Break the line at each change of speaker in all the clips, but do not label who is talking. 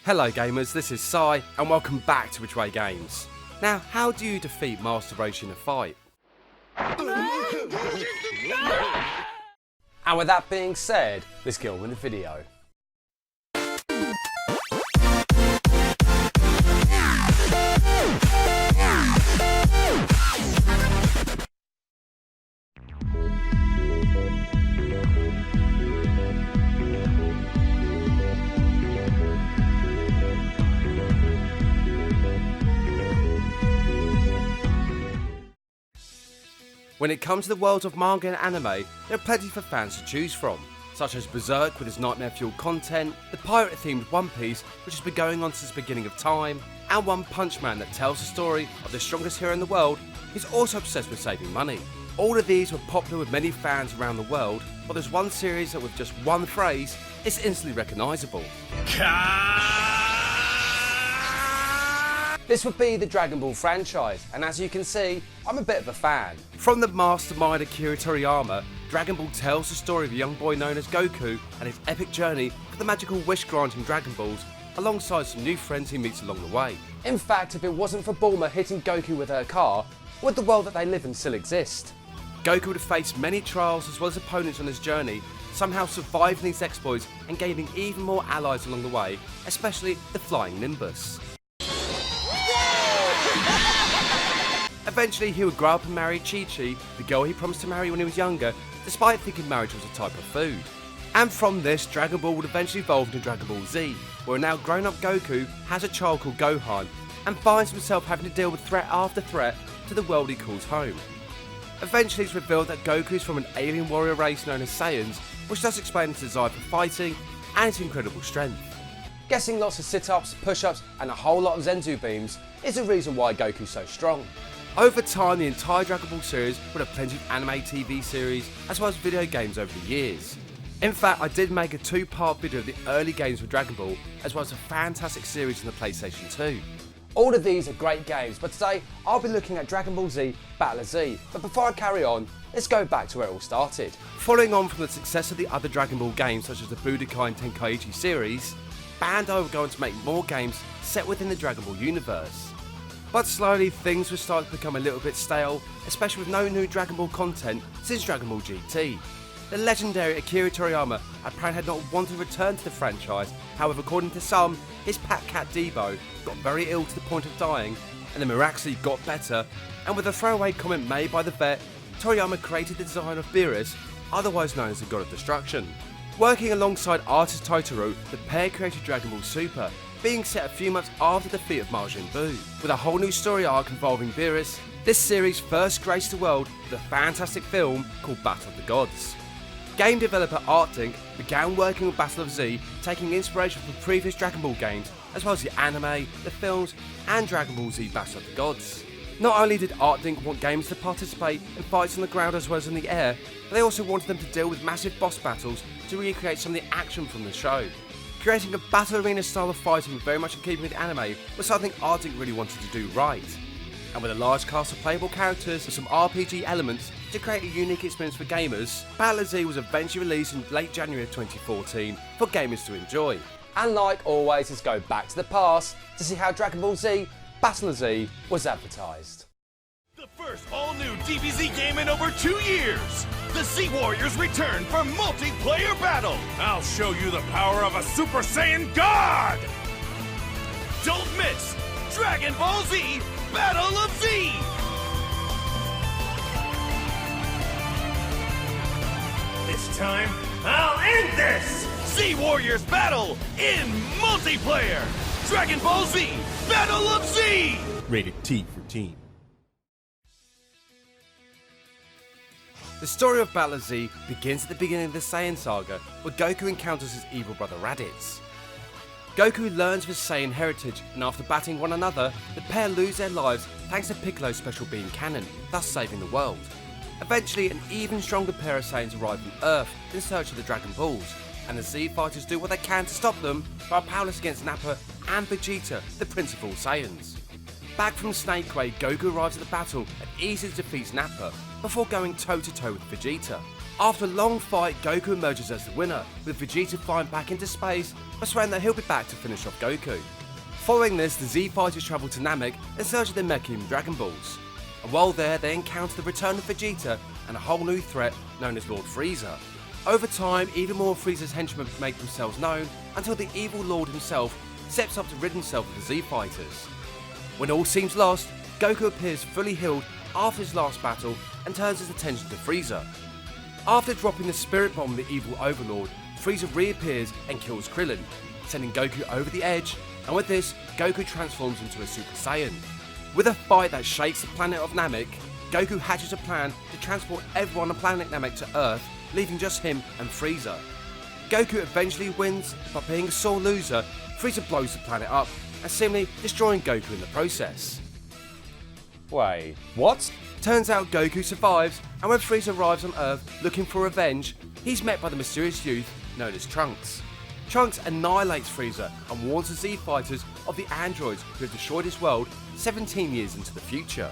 Hello gamers, this is Sai and welcome back to Which Way Games. Now, how do you defeat Master Roshi in a fight? And with that being said, let's get on with the video. When it comes to the world of manga and anime, there are plenty for fans to choose from, such as Berserk with its nightmare-fueled content, the pirate-themed One Piece which has been going on since the beginning of time, and One Punch Man that tells the story of the strongest hero in the world who's also obsessed with saving money. All of these were popular with many fans around the world, but there's one series that with just one phrase is instantly recognisable. This would be the Dragon Ball franchise, and as you can see, I'm a bit of a fan. From the mastermind Akira Toriyama, Dragon Ball tells the story of a young boy known as Goku and his epic journey for the magical wish-granting Dragon Balls, alongside some new friends he meets along the way. In fact, if it wasn't for Bulma hitting Goku with her car, would the world that they live in still exist? Goku would have faced many trials as well as opponents on his journey, somehow surviving these exploits and gaining even more allies along the way, especially the Flying Nimbus. Eventually he would grow up and marry Chi-Chi, the girl he promised to marry when he was younger, despite thinking marriage was a type of food. And from this, Dragon Ball would eventually evolve into Dragon Ball Z, where a now grown-up Goku has a child called Gohan, and finds himself having to deal with threat after threat to the world he calls home. Eventually it's revealed that Goku is from an alien warrior race known as Saiyans, which does explain his desire for fighting and his incredible strength. Guessing lots of sit-ups, push-ups and a whole lot of Zenzu beams is the reason why Goku's so strong. Over time, the entire Dragon Ball series would have plenty of anime TV series as well as video games over the years. In fact, I did make a two-part video of the early games for Dragon Ball as well as a fantastic series on the PlayStation 2. All of these are great games, but today I'll be looking at Dragon Ball Z Battle of Z. But before I carry on, let's go back to where it all started. Following on from the success of the other Dragon Ball games such as the Budokai and Tenkaichi series, Bandai were going to make more games set within the Dragon Ball universe. But slowly things were starting to become a little bit stale, especially with no new Dragon Ball content since Dragon Ball GT. The legendary Akira Toriyama apparently had not wanted to return to the franchise, however according to some, his pet cat Debo got very ill to the point of dying, and then miraculously got better, and with a throwaway comment made by the vet, Toriyama created the design of Beerus, otherwise known as the God of Destruction. Working alongside artist Totoro, the pair created Dragon Ball Super, being set a few months after the defeat of Majin Buu. With a whole new story arc involving Beerus, this series first graced the world with a fantastic film called Battle of the Gods. Game developer Artdink began working with Battle of Z, taking inspiration from previous Dragon Ball games, as well as the anime, the films, and Dragon Ball Z Battle of the Gods. Not only did Artdink want games to participate in fights on the ground as well as in the air, but they also wanted them to deal with massive boss battles to recreate some of the action from the show. Creating a battle arena style of fighting very much in keeping with anime was something Artdink really wanted to do right. And with a large cast of playable characters and some RPG elements to create a unique experience for gamers, Battle of Z was eventually released in late January of 2014 for gamers to enjoy. And like always, let's go back to the past to see how Dragon Ball Z Battle of Z was advertised.
The first all-new DBZ game in over 2 years! The Z Warriors return for multiplayer battle! I'll show you the power of a Super Saiyan God! Don't miss Dragon Ball Z Battle of Z! This time, I'll end this! Z Warriors battle in multiplayer! Dragon Ball Z Battle of Z!
Rated T for teen.
The story of Battle of Z begins at the beginning of the Saiyan saga, where Goku encounters his evil brother Raditz. Goku learns of his Saiyan heritage, and after battling one another, the pair lose their lives thanks to Piccolo's special beam cannon, thus saving the world. Eventually, an even stronger pair of Saiyans arrive on Earth in search of the Dragon Balls, and the Z fighters do what they can to stop them, but are powerless against Nappa and Vegeta, the principal Saiyans. Back from Snake Way, Goku arrives at the battle and easily defeats Nappa, before going toe-to-toe with Vegeta. After a long fight, Goku emerges as the winner, with Vegeta flying back into space, but swearing that he'll be back to finish off Goku. Following this, the Z Fighters travel to Namek in search of their Mechium Dragon Balls. And while there, they encounter the return of Vegeta and a whole new threat known as Lord Frieza. Over time, even more of Frieza's henchmen make themselves known until the evil Lord himself steps up to rid himself of the Z Fighters. When all seems lost, Goku appears fully healed after his last battle and turns his attention to Frieza. After dropping the Spirit Bomb on the evil Overlord, Frieza reappears and kills Krillin, sending Goku over the edge, and with this, Goku transforms into a Super Saiyan. With a fight that shakes the planet of Namek, Goku hatches a plan to transport everyone on planet Namek to Earth, leaving just him and Frieza. Goku eventually wins, but being a sore loser, Frieza blows the planet up and seemingly destroying Goku in the process.
Wait, what?
Turns out Goku survives, and when Frieza arrives on Earth looking for revenge, he's met by the mysterious youth known as Trunks. Trunks annihilates Frieza and warns the Z Fighters of the androids who have destroyed his world 17 years into the future.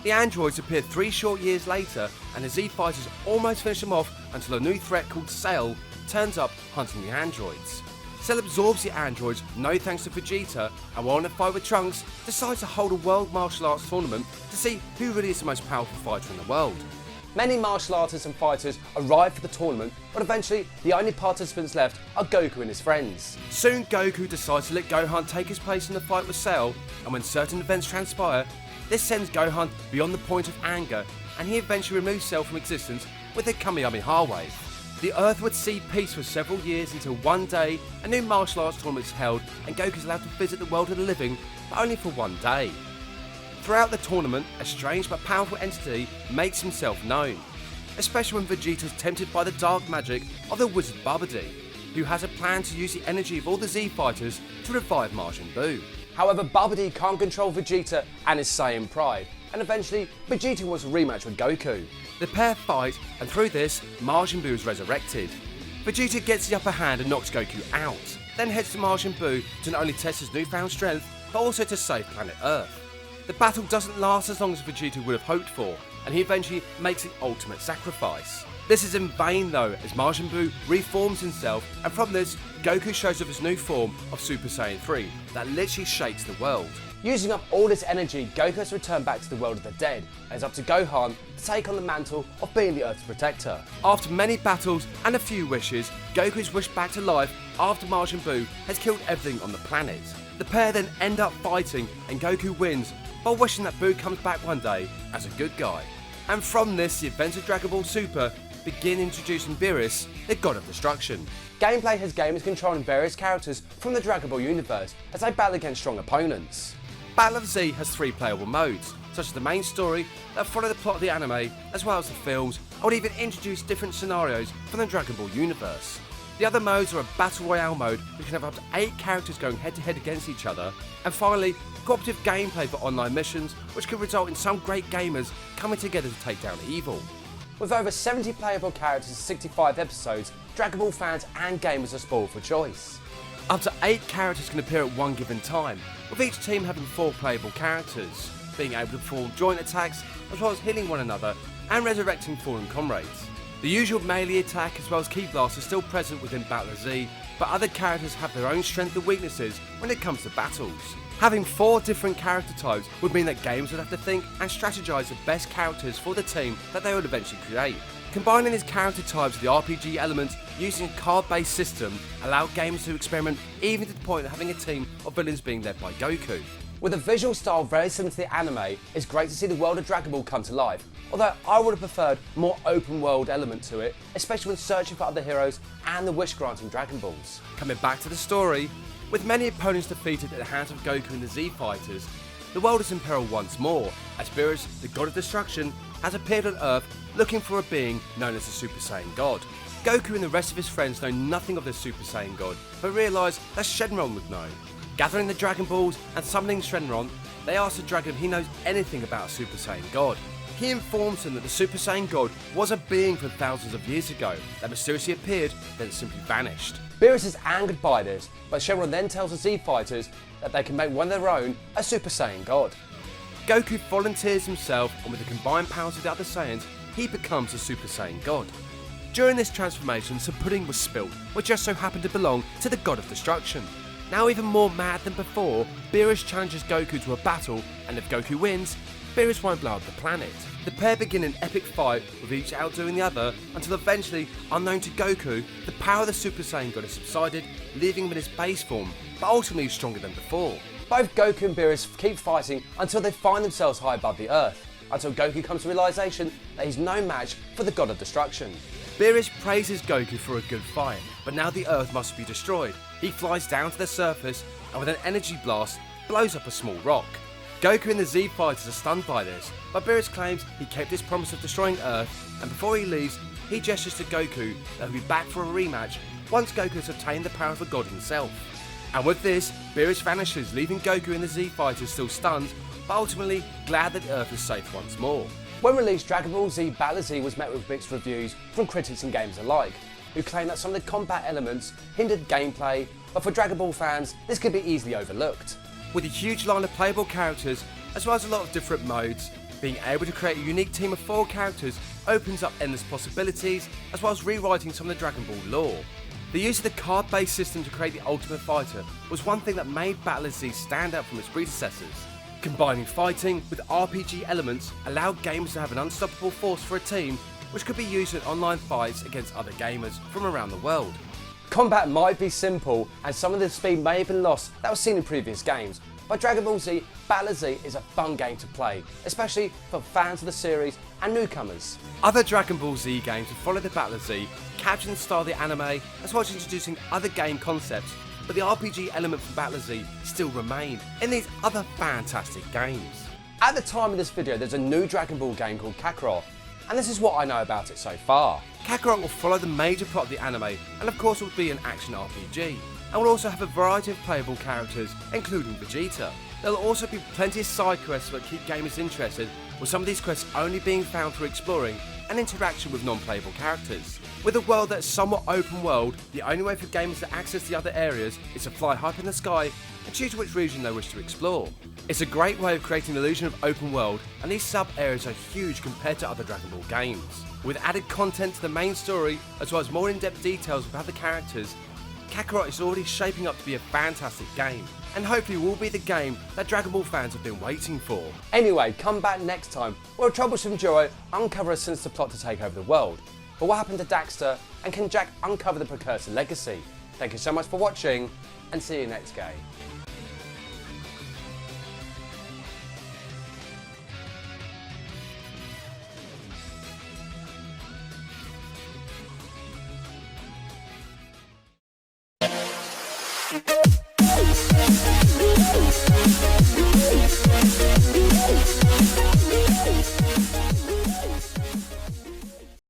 The androids appear 3 short years later, and the Z Fighters almost finish them off until a new threat called Cell turns up hunting the androids. Cell absorbs the androids, no thanks to Vegeta, and while in a fight with Trunks, decides to hold a world martial arts tournament to see who really is the most powerful fighter in the world.
Many martial artists and fighters arrive for the tournament, but eventually the only participants left are Goku and his friends.
Soon Goku decides to let Gohan take his place in the fight with Cell, and when certain events transpire, this sends Gohan beyond the point of anger, and he eventually removes Cell from existence with a Kamehameha wave. The Earth would see peace for several years until one day a new martial arts tournament is held and Goku is allowed to visit the world of the living, but only for one day. Throughout the tournament, a strange but powerful entity makes himself known, especially when Vegeta is tempted by the dark magic of the wizard Babidi, who has a plan to use the energy of all the Z Fighters to revive Majin Buu.
However, Babidi can't control Vegeta and his Saiyan pride, and eventually Vegeta wants a rematch with Goku.
The pair fight, and through this, Majin Buu is resurrected. Vegeta gets the upper hand and knocks Goku out, then heads to Majin Buu to not only test his newfound strength, but also to save planet Earth. The battle doesn't last as long as Vegeta would have hoped for, and he eventually makes the ultimate sacrifice. This is in vain though, as Majin Buu reforms himself, and from this, Goku shows off his new form of Super Saiyan 3 that literally shakes the world.
Using up all this energy, Goku has returned back to the world of the dead, and it's up to Gohan to take on the mantle of being the Earth's protector.
After many battles and a few wishes, Goku is wished back to life after Majin Buu has killed everything on the planet. The pair then end up fighting, and Goku wins, while wishing that Buu comes back one day as a good guy. And from this, the events of Dragon Ball Super begin introducing Beerus, the god of destruction.
Gameplay has gamers controlling various characters from the Dragon Ball universe as they battle against strong opponents.
Battle of Z has 3 playable modes, such as the main story that follow the plot of the anime, as well as the films, and would even introduce different scenarios from the Dragon Ball universe. The other modes are a Battle Royale mode, which can have up to 8 characters going head to head against each other, and finally, cooperative gameplay for online missions, which could result in some great gamers coming together to take down evil.
With over 70 playable characters and 65 episodes, Dragon Ball fans and gamers are spoiled for choice.
Up to 8 characters can appear at one given time, with each team having 4 playable characters, being able to perform joint attacks as well as healing one another and resurrecting fallen comrades. The usual melee attack as well as Ki Blast are still present within Battle of Z, but other characters have their own strengths and weaknesses when it comes to battles. Having 4 different character types would mean that gamers would have to think and strategize the best characters for the team that they would eventually create. Combining these character types with the RPG elements using a card-based system allowed gamers to experiment even to the point of having a team of villains being led by Goku.
With a visual style very similar to the anime, it's great to see the world of Dragon Ball come to life, although I would have preferred a more open world element to it, especially when searching for other heroes and the wish-granting Dragon Balls.
Coming back to the story, with many opponents defeated at the hands of Goku and the Z Fighters, the world is in peril once more, as Beerus, the god of destruction, has appeared on Earth looking for a being known as the Super Saiyan God. Goku and the rest of his friends know nothing of the Super Saiyan God, but realise that Shenron would know. Gathering the Dragon Balls and summoning Shenron, they ask the dragon if he knows anything about a Super Saiyan God. He informs them that the Super Saiyan God was a being from thousands of years ago that mysteriously appeared, then simply vanished.
Beerus is angered by this, but Shenron then tells the Z Fighters that they can make one of their own, a Super Saiyan God.
Goku volunteers himself, and with the combined powers of the other Saiyans, he becomes a Super Saiyan God. During this transformation, some pudding was spilt, which just so happened to belong to the God of Destruction. Now even more mad than before, Beerus challenges Goku to a battle, and if Goku wins, Beerus won't blow up the planet. The pair begin an epic fight, with each outdoing the other, until eventually, unknown to Goku, the power of the Super Saiyan God has subsided, leaving him in his base form, but ultimately stronger than before. Both Goku and Beerus keep fighting until they find themselves high above the earth, until Goku comes to the realisation that he's no match for the God of Destruction. Beerus praises Goku for a good fight, but now the earth must be destroyed. He flies down to the surface and with an energy blast blows up a small rock. Goku and the Z fighters are stunned by this, but Beerus claims he kept his promise of destroying Earth, and before he leaves, he gestures to Goku that he'll be back for a rematch once Goku has obtained the power of a god himself. And with this, Beerus vanishes, leaving Goku and the Z fighters still stunned, but ultimately glad that Earth is safe once more. When released, Dragon Ball Z Battle Z was met with mixed reviews from critics and gamers alike, who claim that some of the combat elements hindered gameplay, but for Dragon Ball fans, this could be easily overlooked. With a huge line of playable characters, as well as a lot of different modes, being able to create a unique team of 4 characters opens up endless possibilities, as well as rewriting some of the Dragon Ball lore. The use of the card-based system to create the Ultimate Fighter was one thing that made Battle Z stand out from its predecessors. Combining fighting with RPG elements allowed gamers to have an unstoppable force for a team, which could be used in online fights against other gamers from around the world. Combat might be simple, and some of the speed may have been lost that was seen in previous games, but Dragon Ball Z Battle Z is a fun game to play, especially for fans of the series and newcomers. Other Dragon Ball Z games have followed the Battle Z, capturing the style of the anime, as well as introducing other game concepts, but the RPG element for Battle Z still remained in these other fantastic games. At the time of this video, there's a new Dragon Ball game called Kakarot, and this is what I know about it so far. Kakarot will follow the major plot of the anime, and of course will be an action RPG, and will also have a variety of playable characters, including Vegeta. There will also be plenty of side quests that keep gamers interested, with some of these quests only being found through exploring and interaction with non-playable characters. With a world that's somewhat open world, the only way for gamers to access the other areas is to fly high up in the sky and choose which region they wish to explore. It's a great way of creating the illusion of open world, and these sub-areas are huge compared to other Dragon Ball games. With added content to the main story, as well as more in-depth details about the characters, Kakarot is already shaping up to be a fantastic game, and hopefully will be the game that Dragon Ball fans have been waiting for. Anyway, come back next time where a troublesome duo uncover a sinister plot to take over the world. But what happened to Daxter, and can Jack uncover the Precursor legacy? Thank you so much for watching, and see you next game.